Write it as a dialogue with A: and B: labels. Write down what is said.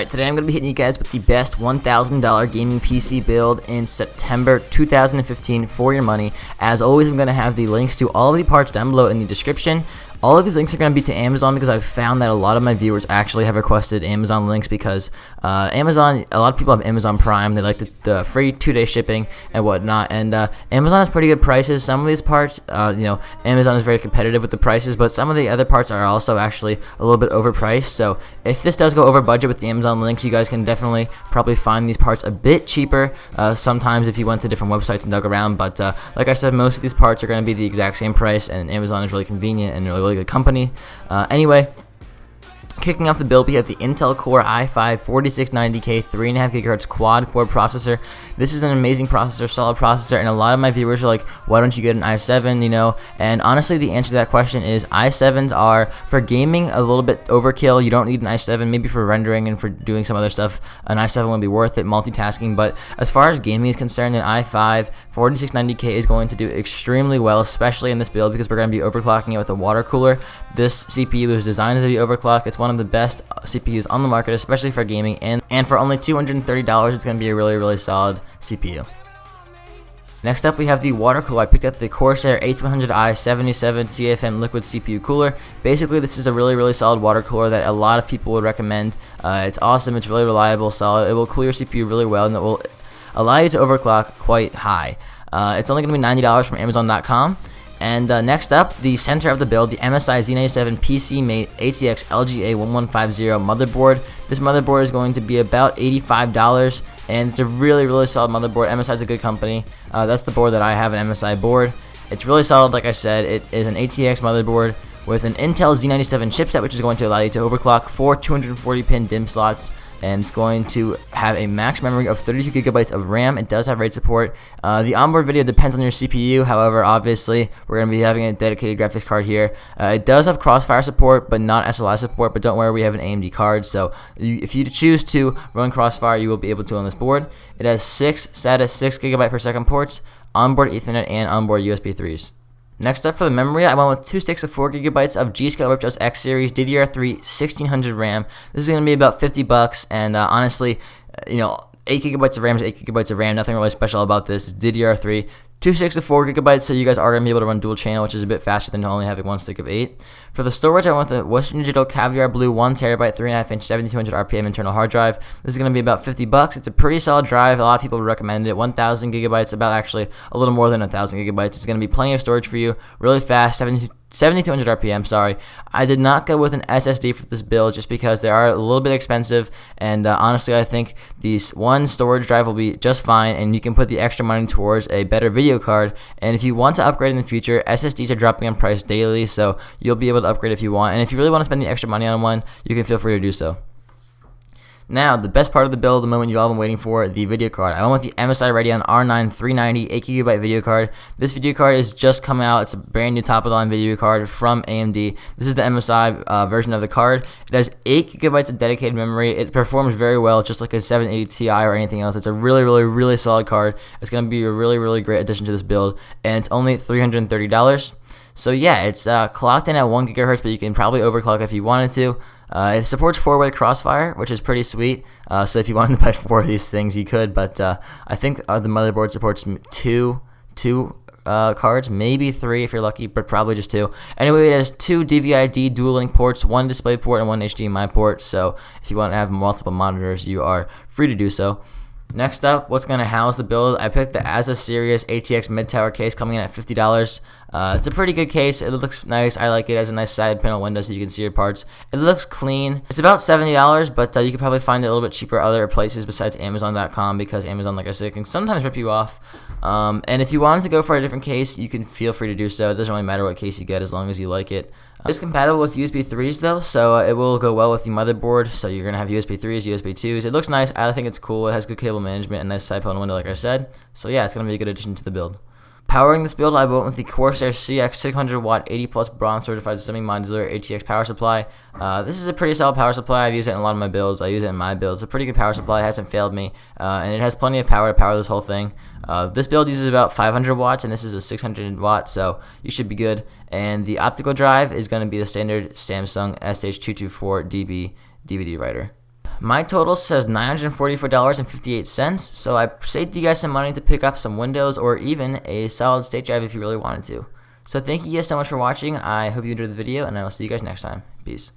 A: Alright, today I'm going to be hitting you guys with the best $1,000 gaming PC build in September 2015 for your money. As always, I'm going to have the links to all of the parts down below in the description. All of these links are going to be to Amazon because I've found that a lot of my viewers actually have requested Amazon links because a lot of people have Amazon Prime. They like the free 2-day shipping and whatnot. And Amazon has pretty good prices. Some of these parts, Amazon is very competitive with the prices, but some of the other parts are also actually a little bit overpriced. So if this does go over budget with the Amazon links, you guys can definitely probably find these parts a bit cheaper sometimes if you went to different websites and dug around. But like I said, most of these parts are going to be the exact same price, and Amazon is really convenient and really good company. Anyway, kicking off the build, we have the Intel Core i5 4690K 3.5 GHz quad core processor. This is an amazing processor, solid processor, and a lot of my viewers are like, why don't you get an i7, And honestly, the answer to that question is i7s are, for gaming, a little bit overkill. You don't need an i7, maybe for rendering and for doing some other stuff. An i7 would be worth it, multitasking, but as far as gaming is concerned, an i5 4690K is going to do extremely well, especially in this build because we're going to be overclocking it with a water cooler. This CPU is designed to be overclocked. It's one of the best CPUs on the market, especially for gaming, and for only $230, it's going to be a really solid CPU. Next up, we have the water cooler. I picked up the Corsair H100i 77 CFM liquid CPU cooler. Basically, this is a really solid water cooler that a lot of people would recommend. It's awesome. It's really reliable, solid. It will cool your CPU really well, and it will allow you to overclock quite high. It's only going to be $90 from Amazon.com. And next up, the center of the build, the MSI Z97 PC-made ATX LGA 1150 motherboard. This motherboard is going to be about $85, and it's a really solid motherboard. MSI is a good company. That's the board that I have, an MSI board. It's really solid, like I said. It is an ATX motherboard with an Intel Z97 chipset, which is going to allow you to overclock 4 240-pin DIMM slots, and it's going to have a max memory of 32 gigabytes of RAM. It does have RAID support. The onboard video depends on your CPU. However, obviously, we're going to be having a dedicated graphics card here. It does have Crossfire support, but not SLI support. But don't worry, we have an AMD card. So if you choose to run Crossfire, you will be able to on this board. It has 6 SATA 6 gigabyte per second ports, onboard Ethernet, and onboard USB 3s. Next up for the memory, I went with 2 sticks of 4 gigabytes of G.Skill Ripjaws X Series DDR3 1600 RAM. This is going to be about $50, and honestly, 8 gigabytes of RAM is 8 gigabytes of RAM. Nothing really special about this. It's DDR3. 2 sticks of 4 gigabytes, so you guys are going to be able to run dual channel, which is a bit faster than only having 1 stick of 8. For the storage, I went with the Western Digital Caviar Blue 1TB 3.5-inch 7200 RPM internal hard drive. This is going to be about $50. It's a pretty solid drive. A lot of people would recommend it. 1,000 gigabytes, about actually a little more than 1,000 gigabytes. It's going to be plenty of storage for you. Really fast, 7200 RPM, sorry. I did not go with an SSD for this build just because they are a little bit expensive, and honestly, I think these one storage drive will be just fine, and you can put the extra money towards a better video card. And if you want to upgrade in the future, SSDs are dropping in price daily, so you'll be able to upgrade if you want. And if you really want to spend the extra money on one, you can feel free to do so. Now, the best part of the build, the moment you've all been waiting for, the video card. I went with the MSI Radeon R9 390 8GB video card. This video card is just come out. It's a brand new top-of-the-line video card from AMD. This is the MSI version of the card. It has 8GB of dedicated memory. It performs very well, just like a 780 Ti or anything else. It's a really solid card. It's going to be a really great addition to this build, and it's only $330. So yeah, it's clocked in at 1 GHz, but you can probably overclock if you wanted to. It supports 4-way Crossfire, which is pretty sweet. So if you wanted to buy 4 of these things, you could. But I think the motherboard supports two cards, maybe 3 if you're lucky, but probably just 2. Anyway, it has 2 DVI-D dual-link ports, 1 DisplayPort and 1 HDMI port. So if you want to have multiple monitors, you are free to do so. Next up, what's going to house the build? I picked the Asus Series ATX mid-tower case coming in at $50. It's a pretty good case. It looks nice. I like it. It has a nice side panel window so you can see your parts. It looks clean. It's about $70, but you can probably find it a little bit cheaper other places besides Amazon.com because Amazon, like I said, can sometimes rip you off. And if you wanted to go for a different case, you can feel free to do so. It doesn't really matter what case you get as long as you like it. It's compatible with USB 3s though, so it will go well with the motherboard. So you're going to have USB 3s, USB 2s. It looks nice. I think it's cool. It has good cable management and nice side panel window, like I said. So yeah, it's going to be a good addition to the build. Powering this build, I went with the Corsair CX 600-watt 80-plus bronze certified semi-modular ATX power supply. This is a pretty solid power supply. I've used it in a lot of my builds. I use it in my builds. It's a pretty good power supply. It hasn't failed me, and it has plenty of power to power this whole thing. This build uses about 500 watts, and this is a 600 watt, so you should be good. And the optical drive is going to be the standard Samsung SH224DB DVD writer. My total says $944.58, so I saved you guys some money to pick up some Windows or even a solid state drive if you really wanted to. So thank you guys so much for watching. I hope you enjoyed the video, and I will see you guys next time. Peace.